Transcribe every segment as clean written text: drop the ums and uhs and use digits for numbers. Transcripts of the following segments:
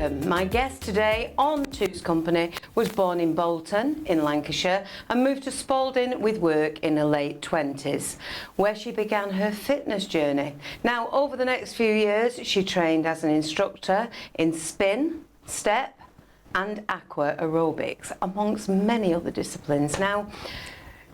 Foreman. My guest today on Two's Company was born in Bolton in Lancashire and moved to Spalding with work in her late 20s, where she began her fitness journey. Now, over the next few years, she trained as an instructor in spin, step and aqua aerobics, amongst many other disciplines. Now,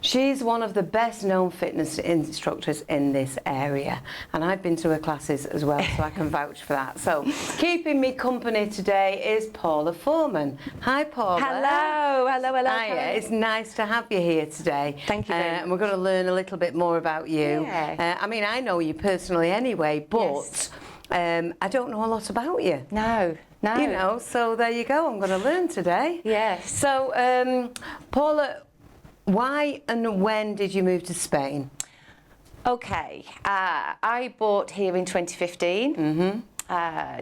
she's one of the best known fitness instructors in this area, and I've been to her classes as well, so I can vouch for that. So keeping me company today is Paula Foreman. Hi Paula. Hello. Hiya. It's nice to have you here today. Thank you. And we're going to learn a little bit more about you. Yeah. I mean, I know you personally anyway, but Yes. I don't know a lot about you. No. You know, so there you go. I'm going to learn today. Yes. So, Paula, why and when did you move to Spain? Okay. I bought here in 2015.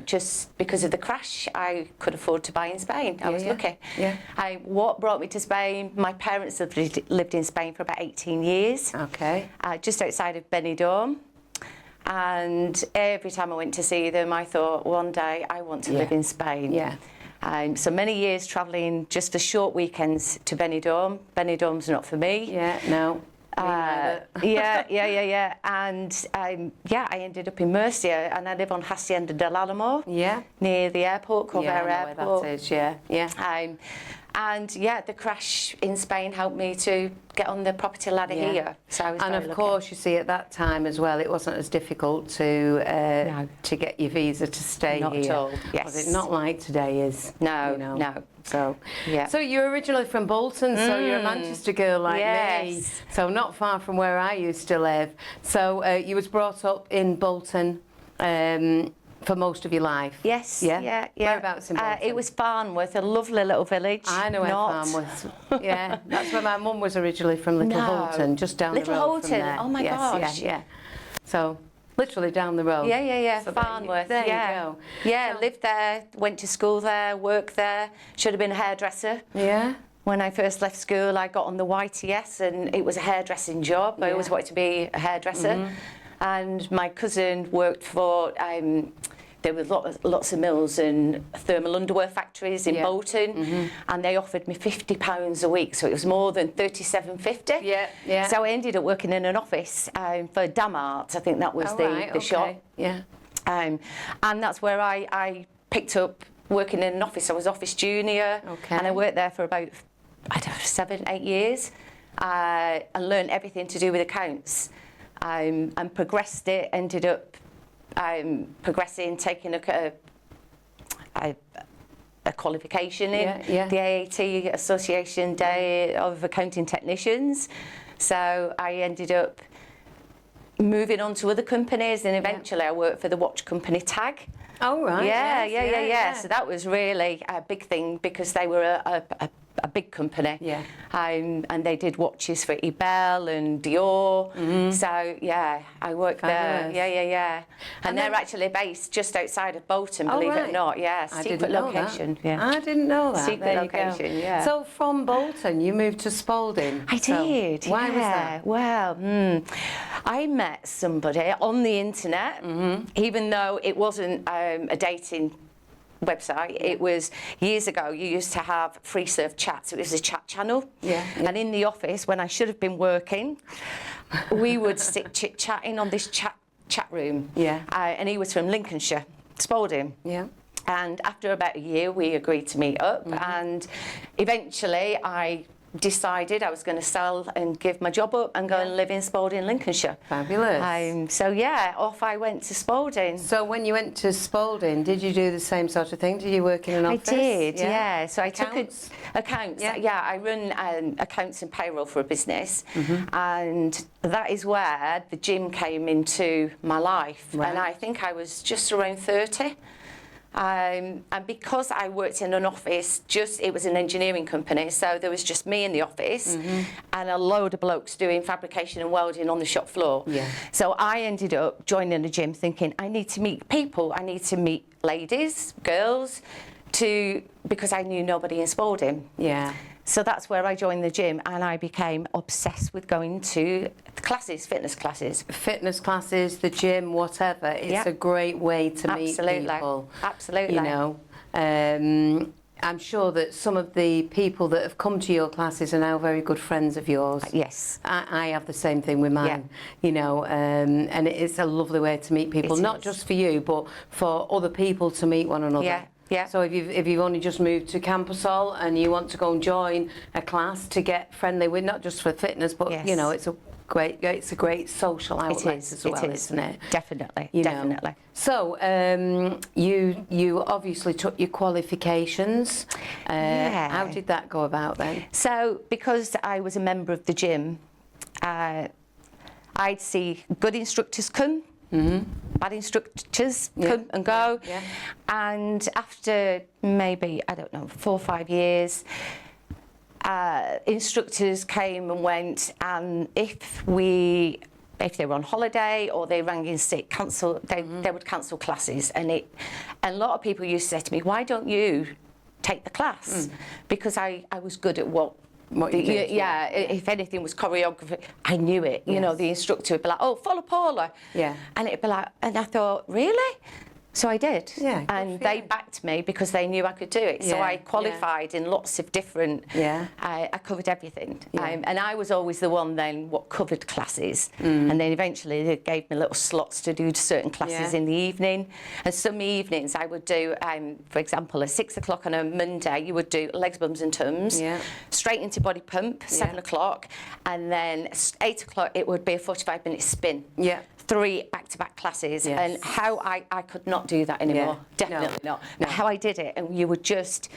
Just because of the crash, I could afford to buy in Spain. I was lucky. Yeah. What brought me to Spain? My parents have lived in Spain for about 18 years. Okay. Just outside of Benidorm. And every time I went to see them, I thought, one day I want to live in Spain. Yeah. So many years travelling just for short weekends to Benidorm. Benidorm's not for me. Yeah, no. Yeah. And I ended up in Murcia, and I live on Hacienda del Álamo. Yeah. Near the airport, Corvair Airport. Where that is, yeah. And the crash in Spain helped me to get on the property ladder here. So I was and very of lucky. course, you see, at that time as well, it wasn't as difficult to get your visa to stay Not here. at all. Yes. Was it not like today is? No, you know. no. So, Yeah. So you're originally from Bolton, so you're a Manchester girl like me. Yes. So not far from where I used to live. So you was brought up in Bolton for most of your life. Yes. Yeah. Whereabouts in Bolton? It was Farnworth, a lovely little village. I know where Farnworth. Yeah, that's where my mum was originally from. Little Holton, just down Little the road Holton. from there. Oh my gosh. Yeah. So literally down the road. Yeah. So Farnworth. There you go. Yeah, lived there, went to school there, worked there. Should have been a hairdresser. Yeah. When I first left school, I got on the YTS, and it was a hairdressing job. I always wanted to be a hairdresser. And my cousin worked for. There were lots of mills and thermal underwear factories in Bolton, and they offered me £50 a week, so it was more than $37.50. Yeah. So I ended up working in an office for Damart. I think that was the shop. Yeah. And that's where I picked up working in an office. I was office junior, and I worked there for about 7, 8 years, and learned everything to do with accounts, and progressed it. Ended up progressing, taking a qualification in the AAT Association Day of Accounting Technicians. So I ended up moving on to other companies, and eventually I worked for the watch company Tag. Oh, right. Yeah. So that was really a big thing, because they were a big company. Yeah. And they did watches for Ebel and Dior. So I worked there. Yeah. And they're actually based just outside of Bolton, believe it or not. Yeah, secret location. Yeah. I didn't know that. Secret location, yeah. So from Bolton, you moved to Spalding. I did. Why was that? Well, I met somebody on the internet, even though it wasn't a dating website. It was years ago. You used to have free serve chats. It was a chat channel. Yeah. And in the office, when I should have been working, we would sit chit-chatting on this chat room. Yeah. And he was from Lincolnshire, Spalding. Yeah. And after about a year, we agreed to meet up, and eventually I decided I was going to sell and give my job up and go and live in Spalding, Lincolnshire. Fabulous. So off I went to Spalding. So when you went to Spalding, did you do the same sort of thing? Did you work in an office? I did, yeah. So I took accounts. Yeah. I run accounts and payroll for a business, and that is where the gym came into my life. Right. And I think I was just around 30. And because I worked in an office, it was an engineering company, so there was just me in the office and a load of blokes doing fabrication and welding on the shop floor. Yeah. So I ended up joining a gym thinking, I need to meet people, I need to meet ladies, girls, because I knew nobody in Spalding. Yeah. So that's where I joined the gym, and I became obsessed with going to classes, fitness classes. Fitness classes, the gym, whatever. It's a great way to meet people. Absolutely. You know. I'm sure that some of the people that have come to your classes are now very good friends of yours. Yes. I have the same thing with mine, you know, and it's a lovely way to meet people, not just for you, but for other people to meet one another. Yeah. Yeah. So if you've only just moved to Campersol and you want to go and join a class to get friendly with, not just for fitness, but you know, it's a great social outlet as well, isn't it? Definitely, you definitely. Know. So you obviously took your qualifications. How did that go about then? So because I was a member of the gym, I'd see good instructors come, bad instructors come and go, and after maybe, I don't know, 4 or 5 years, instructors came and went, and if they were on holiday or they rang in sick, they would cancel classes, and a lot of people used to say to me, why don't you take the class? Because I was good at what you did, if anything was choreography, I knew it. You know, the instructor would be like, oh, follow Paula. Yeah. And it'd be like, and I thought, really? So I did, and they backed me because they knew I could do it. So I qualified in lots of different. I covered everything, and I was always the one then what covered classes, and then eventually they gave me little slots to do certain classes in the evening. And some evenings I would do, for example, at 6 o'clock on a Monday, you would do legs, bums, and tums, straight into body pump, 7 o'clock, and then 8 o'clock it would be a 45-minute spin. 3 back-to-back classes, and how I could not do that anymore. Definitely not. How I did it, and you would just.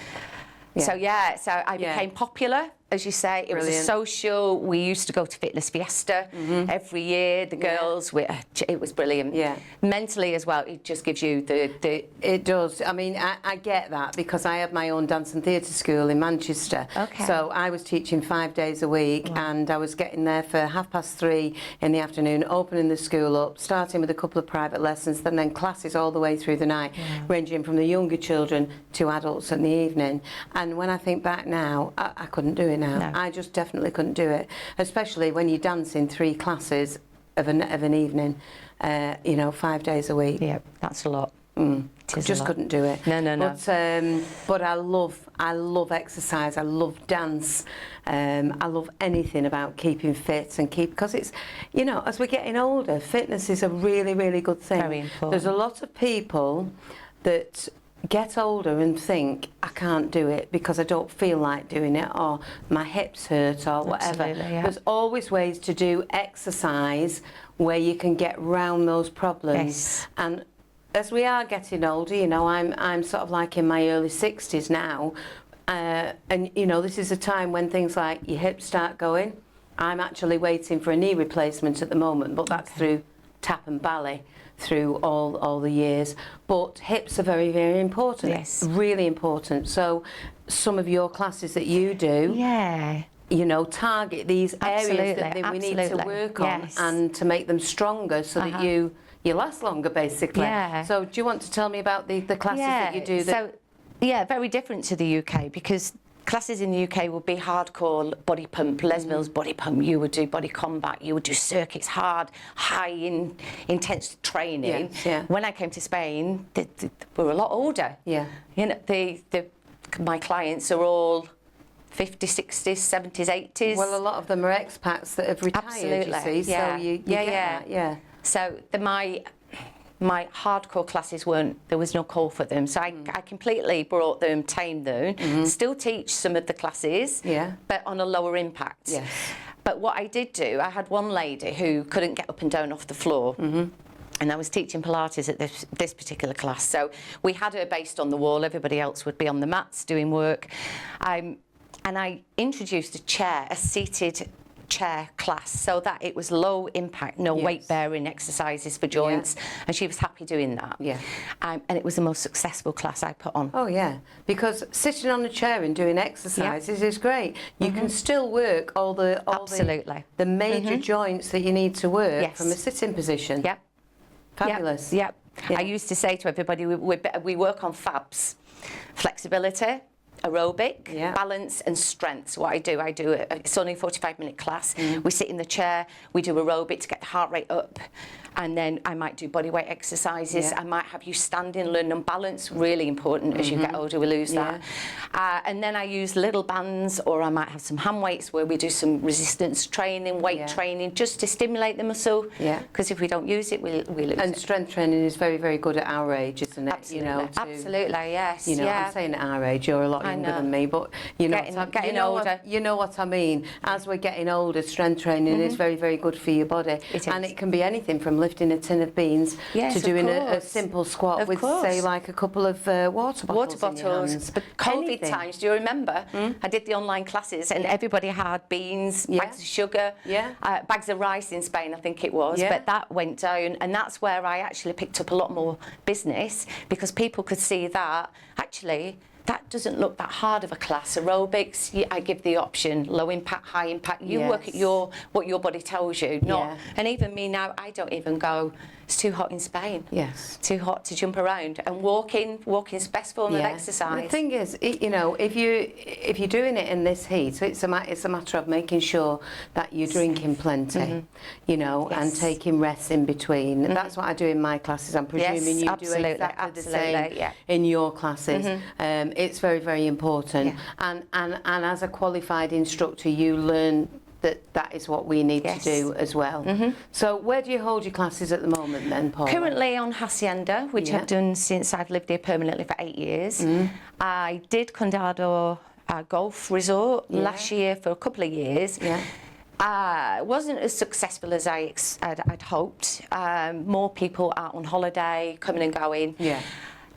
So I became popular, as you say. It was a social. We used to go to Fitness Fiesta every year. The girls, it was brilliant. Mentally as well, it just gives you the. It does. I mean, I get that because I have my own dance and theatre school in Manchester. So I was teaching 5 days a week, and I was getting there for 3:30 in the afternoon, opening the school up, starting with a couple of private lessons, then classes all the way through the night, ranging from the younger children to adults in the evening. And when I think back now, I couldn't do it now. No. I just definitely couldn't do it, especially when you dance in 3 classes of an evening, you know, 5 days a week. Yeah, that's a lot. Just couldn't do it. No. But I love exercise. I love dance. I love anything about keeping fit and because it's, you know, as we're getting older, fitness is a really, really good thing. Very important. There's a lot of people that get older and think, I can't do it because I don't feel like doing it, or my hips hurt, or whatever. There's always ways to do exercise where you can get round those problems. And as we are getting older, you know, I'm sort of like in my early 60s now, and you know, this is a time when things like your hips start going. I'm actually waiting for a knee replacement at the moment, but that's through tap and ballet through all the years. But hips are very, very important. Really important. So some of your classes that you do, you know, target these areas that we need to work on and to make them stronger so that you last longer, basically. So do you want to tell me about the classes that you do? Very different to the UK, because classes in the UK would be hardcore body pump, Les Mills body pump. You would do body combat, you would do circuits, hard, intense training. When I came to Spain, we were a lot older. You know, my clients are all 50s, 60s, 70s, 80s. Well, a lot of them are expats that have retired, you see, so you get that, So my hardcore classes there was no call for them. So I completely brought them, tamed them, still teach some of the classes, but on a lower impact. But what I did do, I had one lady who couldn't get up and down off the floor. And I was teaching Pilates at this particular class. So we had her based on the wall. Everybody else would be on the mats doing work. And I introduced a seated chair class, so that it was low impact, no weight bearing exercises for joints, and she was happy doing that. And it was the most successful class I put on. Oh yeah, because sitting on a chair and doing exercises is great. You can still work all the major joints that you need to work from a sitting position. Fabulous. I used to say to everybody, we work on FABs: flexibility, aerobic, Yeah. balance and strength. So what I do it's only a 45-minute class. We sit in the chair, we do aerobic to get the heart rate up, and then I might do body weight exercises. Yeah. I might have you standing, learn on balance, really important. As you get older, we lose that. And then I use little bands, or I might have some hand weights where we do some resistance training, weight training, just to stimulate the muscle. Yeah. Because if we don't use it, we lose And it. strength training is very, very good at our age, isn't it? Absolutely. You know, Absolutely, yes. You know, yeah. I'm saying at our age, you're a lot younger than me, but you know, Getting older. You know what I mean. As we're getting older, strength training is very, very good for your body. It and is. it can be anything from lifting a tin of beans Yes, to of doing a course. simple squat Of with, course. say, like a couple of water bottles. In your hands. But COVID Anything. times, do you remember? I did the online classes and everybody had beans, bags of sugar, bags of rice in Spain, I think it was. Yeah. But that went down, and that's where I actually picked up a lot more business, because people could see that actually that doesn't look that hard of a class. Aerobics, I give the option, low impact, high impact. You work at what your body tells you. Not, and even me now, I don't even go, it's too hot in Spain. Yes. Too hot to jump around. And walking's best form of exercise. The thing is, you know, if you're doing it in this heat, it's a matter of making sure that you're drinking plenty, you know, and taking rests in between. That's what I do in my classes. I'm presuming you do exactly the same in your classes. It's very, very important. And as a qualified instructor, you learn that is what we need to do as well. So where do you hold your classes at the moment then, Paula? Currently on Hacienda, which I've done since I've lived here permanently for 8 years. I did Condado Golf Resort last year for a couple of years. Wasn't as successful as I'd hoped. More people out on holiday, coming and going.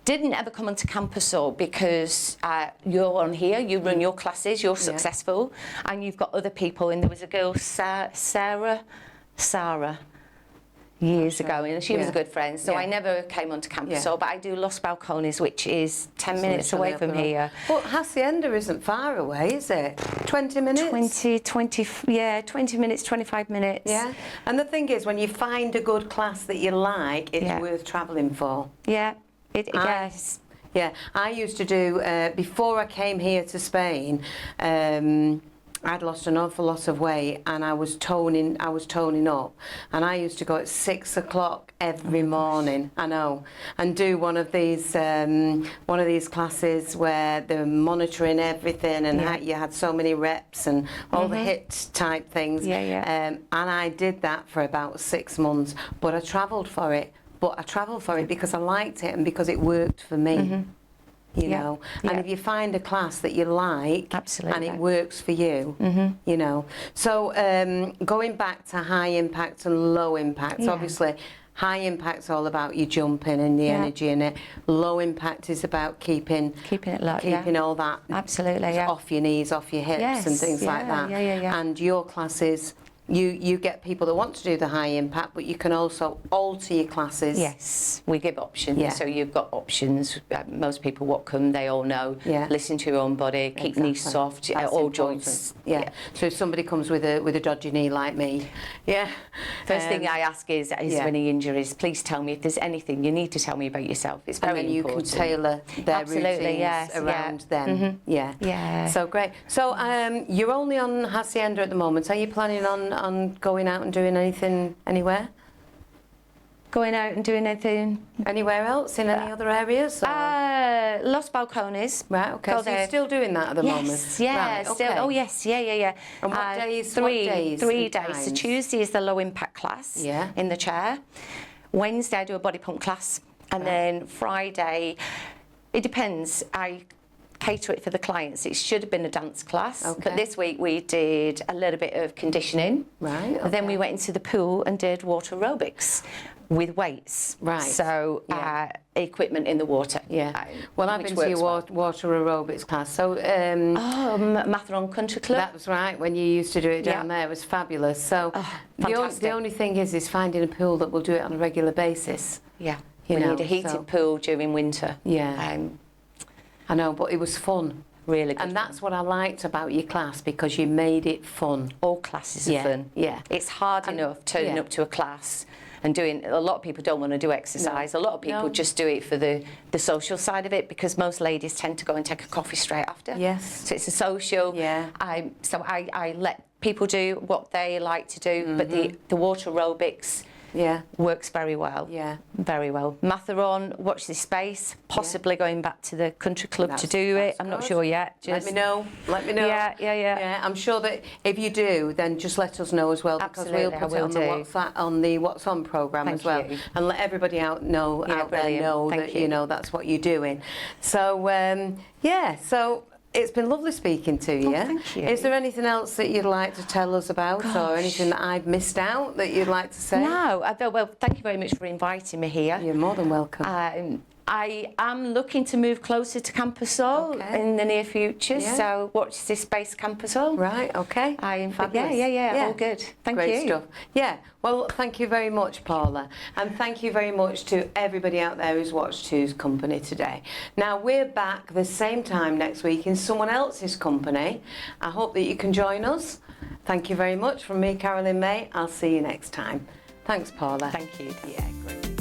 Didn't ever come onto campus though, because you're on here, you run your classes, you're successful, and you've got other people. And there was a girl, Sarah, years ago, and she was a good friend, so I never came onto campus. So, but I do Los Balcones, which is 10 minutes away from here. Well, Hacienda isn't far away, is it? 20 minutes? 20 minutes, 25 minutes. Yeah, and the thing is, when you find a good class that you like, it's worth travelling for. Yes. Yeah, I used to do, before I came here to Spain, I'd lost an awful lot of weight, and I was toning up, and I used to go at 6 o'clock every morning, I know, and do one of these classes where they're monitoring everything, and you had so many reps and all the HIIT type things. And I did that for about 6 months, but I travelled for it. Because I liked it and because it worked for me, you know. And if you find a class that you like and it works for you, you know. So going back to high impact and low impact, obviously high impact's all about you jumping and the energy in it. Low impact is about keeping it low, keeping all that off your knees, off your hips and things like that. And your classes, you get people that want to do the high impact, but you can also alter your classes. Yes, we give options. So you've got options. Most people what come, they all know. Listen to your own body, keep knees soft, all joints. So if somebody comes with a dodgy knee like me, first thing I ask is there any injuries? Please tell me if there's anything. You need to tell me about yourself. It's very important. And then you can tailor their routines around them. So great. So you're only on Hacienda at the moment. Are you planning on going out and doing anything anywhere? Going out and doing anything? Anywhere else in any other areas? Los Balcones. Right, okay. So you're still doing that at the moment? Yes, right, still. Oh, yes, yeah. And what days? Three days. So Tuesday is the low impact class in the chair. Wednesday I do a body pump class. And then Friday, it depends. I cater it for the clients. It should have been a dance class, but this week we did a little bit of conditioning. Right. Then we went into the pool and did water aerobics with weights. Right. So equipment in the water. Well, I've been to your water aerobics class. So Matheron Country Club. That was right. When you used to do it down there, it was fabulous. So the only thing is finding a pool that will do it on a regular basis. We need a heated pool during winter. I know, but it was fun. Really good. And that's what I liked about your class, because you made it fun. All classes are fun. It's hard enough turning up to a class and doing. A lot of people don't want to do exercise. A lot of people just do it for the social side of it, because most ladies tend to go and take a coffee straight after. Yes. So it's a social. Yeah. I let people do what they like to do, but the water aerobics works very well. Yeah. Very well. Matharon, watch this space, possibly going back to the country club to do it. I'm not sure yet. Let me know. Let me know. Yeah. I'm sure that if you do, then just let us know as well, because Absolutely, we'll put it on the What's On programme as well, and let everybody out there know that you know that's what you're doing. So so. It's been lovely speaking to you. Thank you. Is there anything else that you'd like to tell us about, or anything that I've missed out that you'd like to say? No, well, thank you very much for inviting me here. You're more than welcome. I am looking to move closer to Campus Hall in the near future, so watch this space Campus Hall. Right, okay. Yeah, all good. Thank you. Great stuff. Yeah, well, thank you very much, Paula. And thank you very much to everybody out there who's watched Two's Company today. Now, we're back the same time next week in someone else's company. I hope that you can join us. Thank you very much from me, Carolyn May. I'll see you next time. Thanks, Paula. Thank you. Yeah, great.